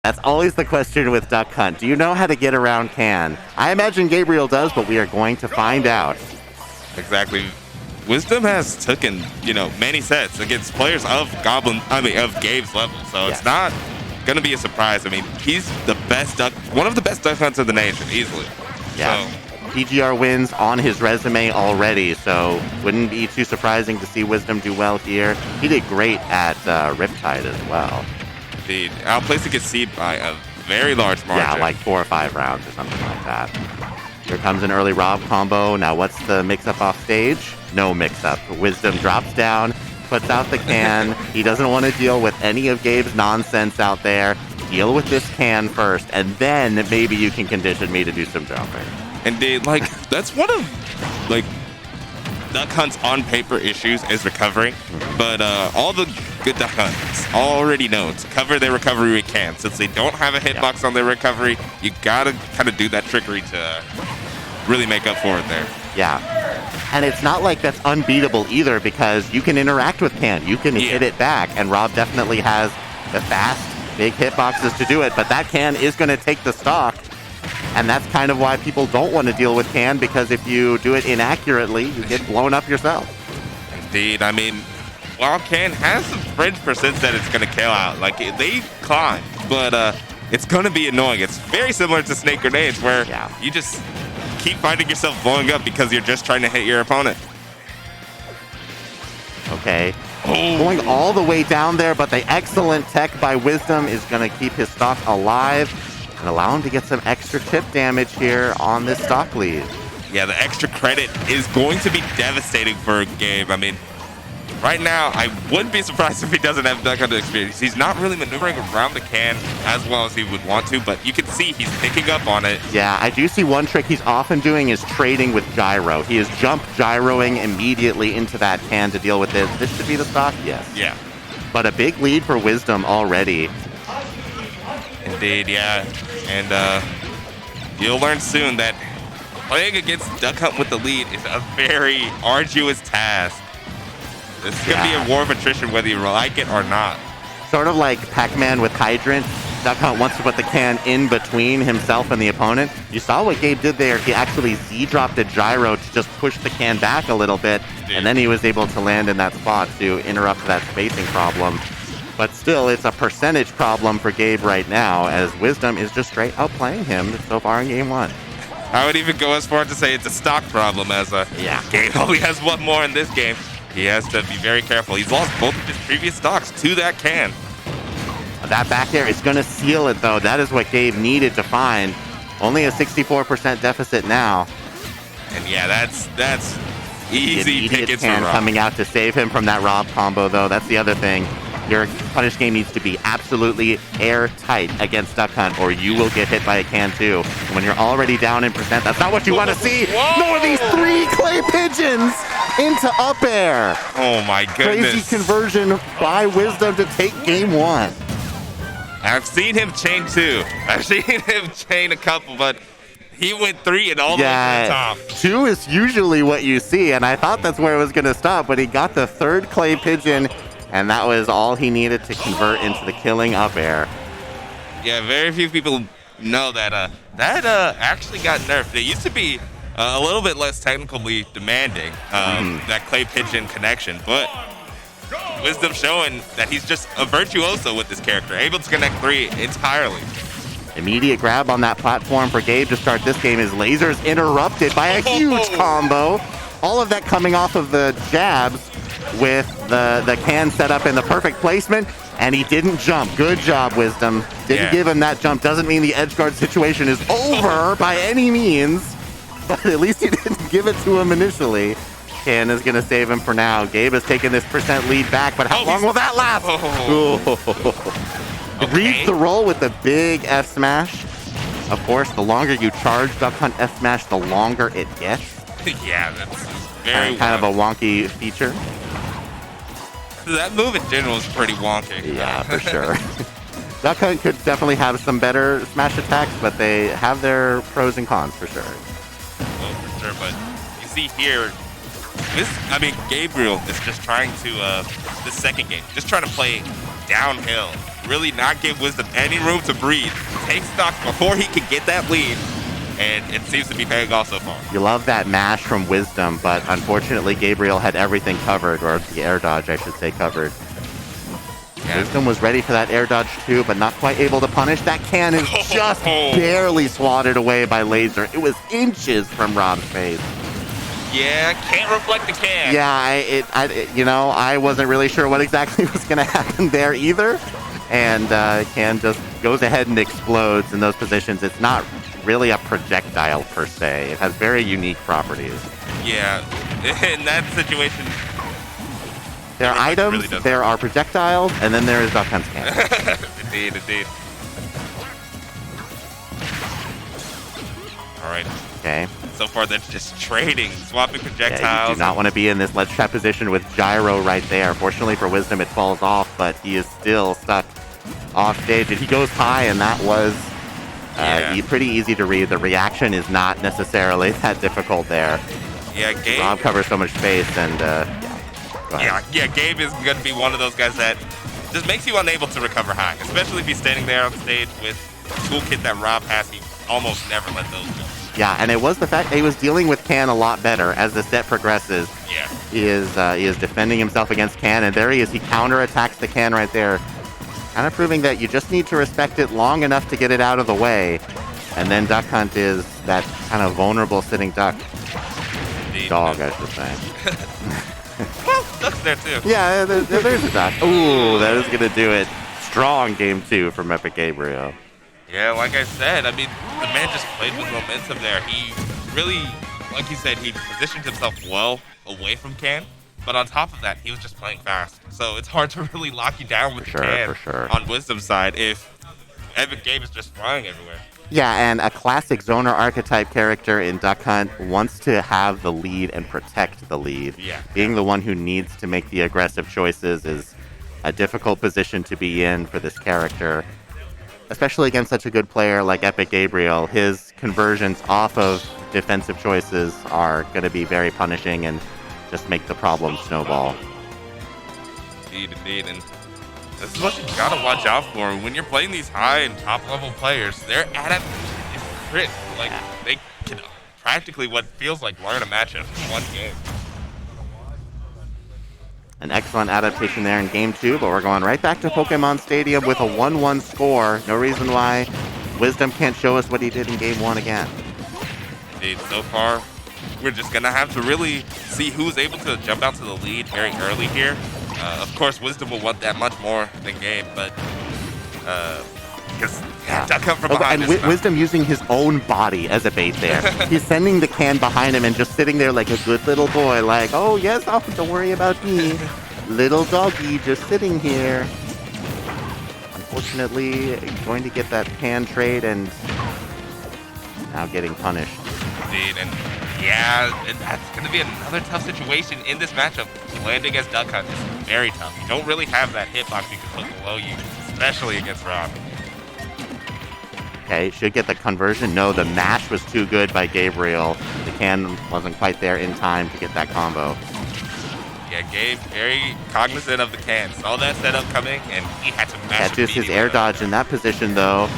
That's always the question with Duck Hunt. Do you know how to get around Can? I imagine Gabriel does, but we are going to find out. Exactly. Wisdom has taken, many sets against players of Gabe's level, so it's not gonna be a surprise. I mean, he's one of the best Duck Hunts in the nation, easily. Yeah. So. PGR wins on his resume already, so wouldn't be too surprising to see Wisdom do well here. He did great at Riptide as well. Indeed. Outplaced against Seed by a very large margin. Yeah, like 4 or 5 rounds or something like that. Here comes an early Rob combo. Now what's the mix-up off stage? No mix-up. Wisdom drops down, puts out the can. He doesn't want to deal with any of Gabe's nonsense out there. Deal with this can first, and then maybe you can condition me to do some jumping. Indeed, that's one of, Duck Hunt's on-paper issues is recovery, but all the good Duck Hunts already know to cover their recovery with can. Since they don't have a hitbox on their recovery, you gotta kind of do that trickery to really make up for it there. Yeah, and it's not like that's unbeatable either, because you can interact with can. You can hit it back, and Rob definitely has the fast, big hitboxes to do it, but that can is going to take the stock. And that's kind of why people don't want to deal with can, because if you do it inaccurately, you get blown up yourself. Indeed. I mean, while can has some fringe percents that it's going to kill out. They climb, but it's going to be annoying. It's very similar to Snake Grenades, where you just keep finding yourself blowing up because you're just trying to hit your opponent. Okay. Going all the way down there, but the excellent tech by Wisdom is going to keep his stock alive and allow him to get some extra chip damage here on this stock lead. Yeah, the extra credit is going to be devastating for Gabe. I mean, right now, I wouldn't be surprised if he doesn't have Duck Hunt experience. He's not really maneuvering around the can as well as he would want to, but you can see he's picking up on it. Yeah, I do see one trick he's often doing is trading with gyro. He is jump gyroing immediately into that can to deal with it. This should be the stock, yes. Yeah. But a big lead for Wisdom already. Indeed, yeah. And you'll learn soon that playing against Duck Hunt with the lead is a very arduous task. This is going to be a war of attrition whether you like it or not. Sort of like Pac-Man with Hydrant. Duck Hunt wants to put the can in between himself and the opponent. You saw what Gabe did there. He actually Z-dropped a gyro to just push the can back a little bit, and then he was able to land in that spot to interrupt that spacing problem. But still, it's a percentage problem for Gabe right now, as Wisdom is just straight outplaying him so far in Game 1. I would even go as far to say it's a stock problem, as Gabe only has one more in this game. He has to be very careful. He's lost both of his previous stocks to that can. That back air is going to seal it, though. That is what Gabe needed to find. Only a 64% deficit now. And yeah, that's easy pickings for Rob. Coming out to save him from that Rob combo, though. That's the other thing. Your punish game needs to be absolutely airtight against Duck Hunt, or you will get hit by a can too. And when you're already down in percent, that's not what you want to see. Nor are these 3 clay pigeons into up air. Oh my goodness. Crazy conversion by Wisdom to take Game 1. I've seen him chain 2. I've seen him chain a couple, but he went 3 and all the way to the top. 2 is usually what you see, and I thought that's where it was going to stop, but he got the 3rd clay pigeon, and that was all he needed to convert into the killing up air. Yeah, very few people know that that actually got nerfed. It used to be a little bit less technically demanding, that clay pigeon connection, but Wisdom showing that he's just a virtuoso with this character, able to connect 3 entirely. Immediate grab on that platform for Gabe to start this game. His lasers interrupted by a huge combo. All of that coming off of the jabs with the can set up in the perfect placement, and he didn't jump. Good job, Wisdom. Didn't give him that jump. Doesn't mean the edge guard situation is over by any means, but at least he didn't give it to him initially. Can is going to save him for now. Gabe has taken this percent lead back, but how long will that last? Reads the roll with the big F smash. Of course, the longer you charge Duck Hunt F smash, the longer it gets. Yeah, that's very kind of a wonky feature. That move in general is pretty wonky. Yeah, for sure. Duck Hunt could definitely have some better smash attacks, but they have their pros and cons for sure. Oh, for sure, but you see here, Gabriel is just trying to, this second game, just trying to play downhill. Really not give Wisdom any room to breathe. Take stock before he can get that lead. And it seems to be paying off so far. You love that mash from Wisdom, but unfortunately Gabriel had everything covered, or the air dodge, I should say, covered. Yeah. Wisdom was ready for that air dodge too, but not quite able to punish. That can is just barely swatted away by Laser. It was inches from Rob's face. Yeah, can't reflect the can. Yeah, I wasn't really sure what exactly was going to happen there either. And can just goes ahead and explodes in those positions. It's not really a projectile per se. It has very unique properties. Yeah, in that situation, there are items, really there are projectiles, and then there is Duck Hunt's can. Indeed. All right. Okay. So far, they're just trading, swapping projectiles. Yeah, you do not want to be in this ledge trap position with Gyro right there. Fortunately for Wisdom, it falls off, but he is still stuck off stage. And he goes high, and that was pretty easy to read. The reaction is not necessarily that difficult there. Yeah, Gabe. Rob covers so much space, and Gabe is going to be one of those guys that just makes you unable to recover high, especially if he's standing there on stage with the toolkit that Rob has. He almost never let those go. Yeah, and it was the fact that he was dealing with Can a lot better as the set progresses. Yeah. He is defending himself against Can, and there he is. He counterattacks the Can right there, kind of proving that you just need to respect it long enough to get it out of the way. And then Duck Hunt is that kind of vulnerable sitting duck. Indeed. Dog, I should say. Well, Duck's there too. Yeah, there's a duck. Ooh, that is going to do it. Strong game 2 from Epic Gabriel. Yeah, like I said, I mean, the man just played with momentum there. He really, like you said, he positioned himself well away from Can, but on top of that, he was just playing fast. So it's hard to really lock you down with Can on Wisdom's side if Epic Gabe is just flying everywhere. Yeah, and a classic zoner archetype character in Duck Hunt wants to have the lead and protect the lead. Yeah. Being the one who needs to make the aggressive choices is a difficult position to be in for this character. Especially against such a good player like Epic Gabriel, his conversions off of defensive choices are going to be very punishing and just make the problem snowball. Indeed. And this is what you got to watch out for. When you're playing these high and top-level players, their adaptation is crit. Like, they can practically what feels like learn a matchup in one game. An excellent adaptation there in Game 2, but we're going right back to Pokemon Stadium with a 1-1 score. No reason why Wisdom can't show us what he did in Game 1 again. Indeed, so far, we're just going to have to really see who's able to jump out to the lead very early here. Of course, Wisdom will want that much more than Gabe, but because Duck Hunt from behind. And Wisdom using his own body as a bait there. He's sending the Can behind him and just sitting there like a good little boy, like, oh yes, don't worry about me. Little doggy just sitting here. Unfortunately, going to get that Can trade and now getting punished. Indeed, and that's going to be another tough situation in this matchup. Landing against Duck Hunt is very tough. You don't really have that hitbox you can put below you, especially against Rob. Okay, should get the conversion. No, the mash was too good by Gabriel. The Can wasn't quite there in time to get that combo. Yeah, Gabe, very cognizant of the Can. Saw that setup coming, and he had to mash it. Catches his air dodge in that position, though.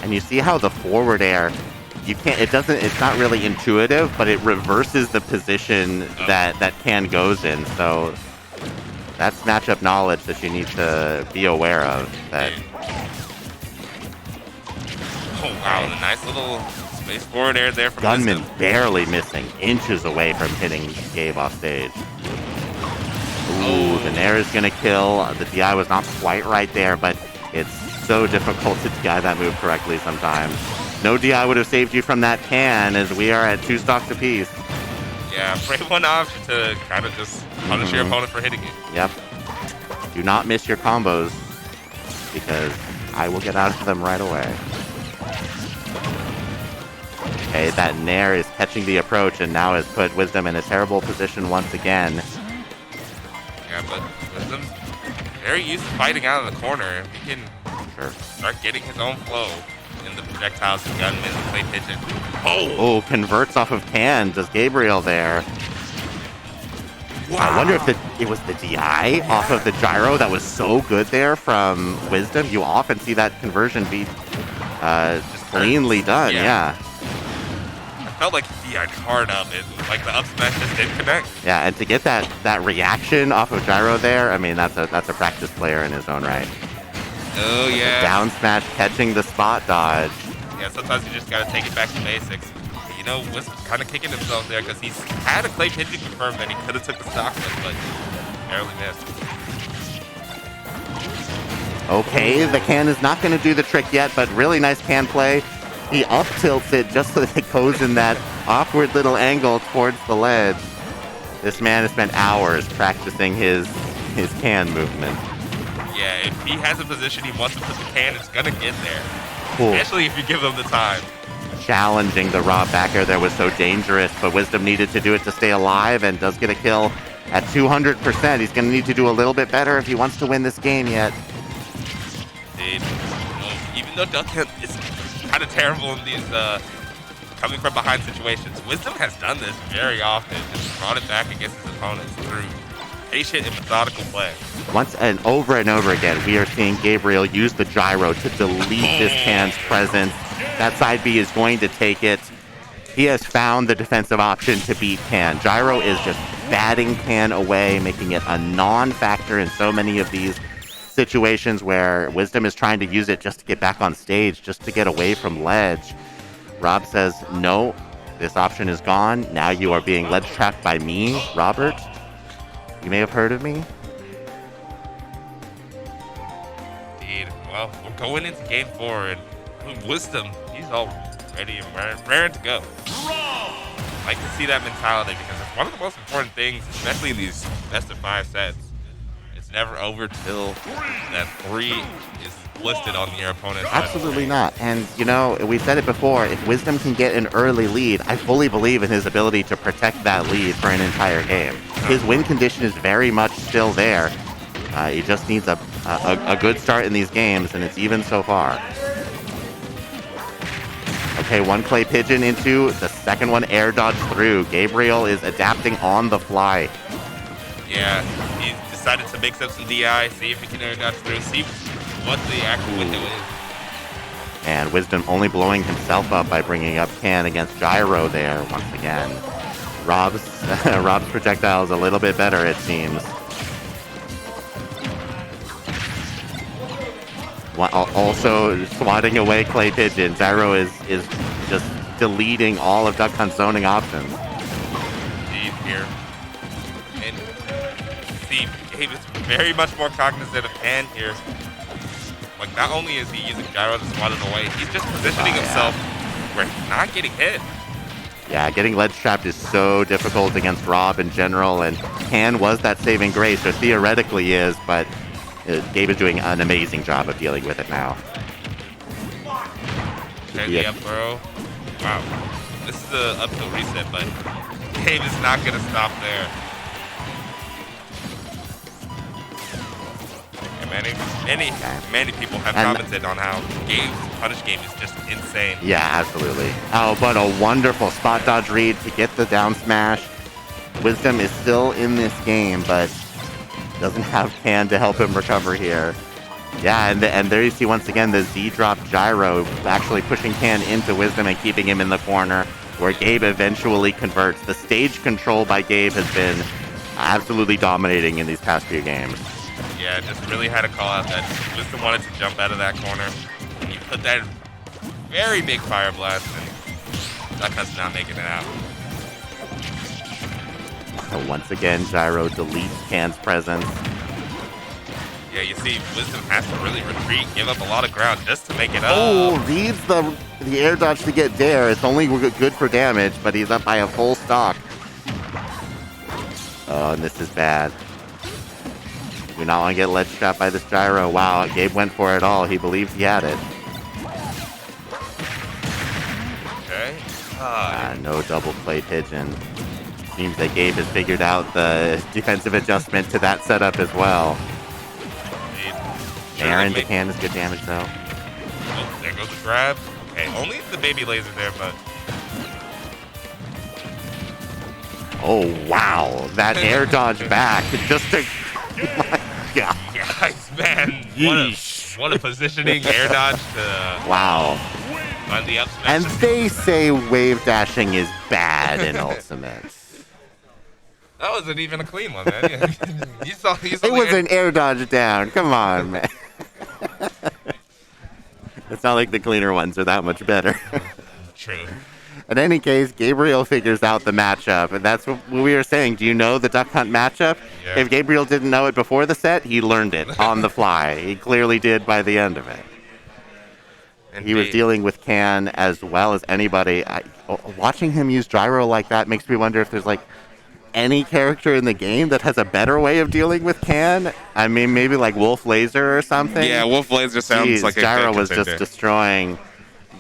And you see how the forward air, it's not really intuitive, but it reverses the position that Can goes in. So that's matchup knowledge that you need to be aware of. Oh, wow, the nice little space forward air there from Gunman Wisdom. Barely missing, inches away from hitting Gabe off stage. Ooh, the Nair is going to kill. The DI was not quite right there, but it's so difficult to DI that move correctly sometimes. No DI would have saved you from that Can, as we are at 2 stocks apiece. Yeah, play one option to kind of just punish your opponent for hitting it. Yep. Do not miss your combos, because I will get out of them right away. Okay, that Nair is catching the approach and now has put Wisdom in a terrible position once again. Yeah, but Wisdom very used to fighting out of the corner. He can start getting his own flow in the projectiles and Gunman and play pigeon. Oh, converts off of Can. Does Gabriel there. I wonder if it was the DI off of the gyro that was so good there from Wisdom. You often see that conversion be just cleanly done, yeah. I felt like he DI'd hard up. Like the up smash just didn't connect. Yeah, and to get that reaction off of gyro there, I mean, that's a practice player in his own right. Oh, yeah. Down smash catching the spot dodge. Yeah, sometimes you just got to take it back to basics. You know, Wisdom's kind of kicking himself there because he's had a clay pigeon confirmed that he could have took the stock with, but barely missed. Okay, the can is not going to do the trick yet, but really nice can play. He up tilts it just so that it goes in that awkward little angle towards the ledge. This man has spent hours practicing his can movement. Yeah, if he has a position he wants to put the can, it's going to get there. Cool. Especially if you give him the time. Challenging the raw back air there was so dangerous, but Wisdom needed to do it to stay alive and does get a kill at 200%. He's going to need to do a little bit better if he wants to win this game yet. Dude, even though Duck Hunt is kind of terrible in these coming from behind situations, Wisdom has done this very often. Just brought it back against his opponents through patient and methodical play. Once and over again, we are seeing Gabriel use the gyro to delete this can's presence. That side B is going to take it. He has found the defensive option to beat can. Gyro is just batting can away, making it a non-factor in so many of these situations where Wisdom is trying to use it just to get back on stage, just to get away from ledge. Rob says, no, this option is gone. Now you are being ledge trapped by me, Robert. You may have heard of me. Indeed. Well, we're going into game 4, and Wisdom, he's all ready and raring to go. I like to see that mentality because it's one of the most important things, especially in these best of 5 sets. It's never over till that 3 is listed on your opponent's side. Absolutely not. And, you know, we said it before, if Wisdom can get an early lead, I fully believe in his ability to protect that lead for an entire game. His win condition is very much still there. He just needs a good start in these games, and it's even so far. Okay, one clay pigeon into the second one, air dodge through. Gabriel is adapting on the fly. Yeah, he decided to mix up some DI, see if he can air dodge through, see what the actual window is. And Wisdom only blowing himself up by bringing up can against gyro there once again. Rob's projectile is a little bit better, it seems. Also swatting away clay pigeon. Gyro is just deleting all of Duck Hunt's zoning options. Indeed here. And see, Gabe is very much more cognizant of can here. Like, not only is he using gyro to swat it away, he's just positioning himself where he's not getting hit. Yeah, getting ledge trapped is so difficult against Rob in general, and can was that saving grace, or theoretically is, but Gabe is doing an amazing job of dealing with it now. Okay, the up throw. Wow. This is the up tilt reset, but Gabe is not going to stop there. And many people have commented on how Gabe's punish game is just insane. Yeah, absolutely. Oh, but a wonderful spot dodge read to get the down smash. Wisdom is still in this game, but doesn't have can to help him recover here. Yeah, and there you see once again the Z drop gyro actually pushing can into Wisdom and keeping him in the corner, where Gabe eventually converts. The stage control by Gabe has been absolutely dominating in these past few games. Yeah, just really had to call out that Wisdom wanted to jump out of that corner. He put that very big fire blast, and Duck Hunt's not making it out. So once again, gyro deletes can's presence. Yeah, you see, Wisdom has to really retreat, give up a lot of ground just to make it up. Oh, reads the air dodge to get dare. It's only good for damage, but he's up by a full stock. Oh, and this is bad. Do not want to get ledge trapped by this gyro. Wow, Gabe went for it all. He believed he had it. Okay. No double play pigeon. Seems that Gabe has figured out the defensive adjustment to that setup as well. Air into can is good damage though. Oh, there goes the grab. Okay, only the baby laser there, but Oh, wow. That air dodge back. Just to... My God. Yes, man. Yeesh. What a positioning air dodge to Wow. on the up smash. And they say wave dashing is bad in Ultimate. That wasn't even a clean one, man. you saw It was an air dodge down. Come on, man. It's not like the cleaner ones are that much better. True. In any case, Gabriel figures out the matchup, and that's what we were saying. Do you know the Duck Hunt matchup? Yeah. If Gabriel didn't know it before the set, he learned it on the fly. He clearly did by the end of it. Indeed. He was dealing with Can as well as anybody. Watching him use gyro like that makes me wonder if there's like any character in the game that has a better way of dealing with Can. I mean, maybe like Wolf Laser or something. Yeah, Wolf Laser sounds Jeez, like a gyro good was just contender. destroying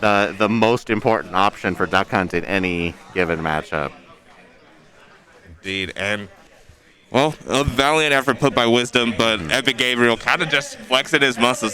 the most important option for Duck Hunt in any given matchup. Indeed, and well, a valiant effort put by Wisdom, but Epic Gabriel kind of just flexing his muscles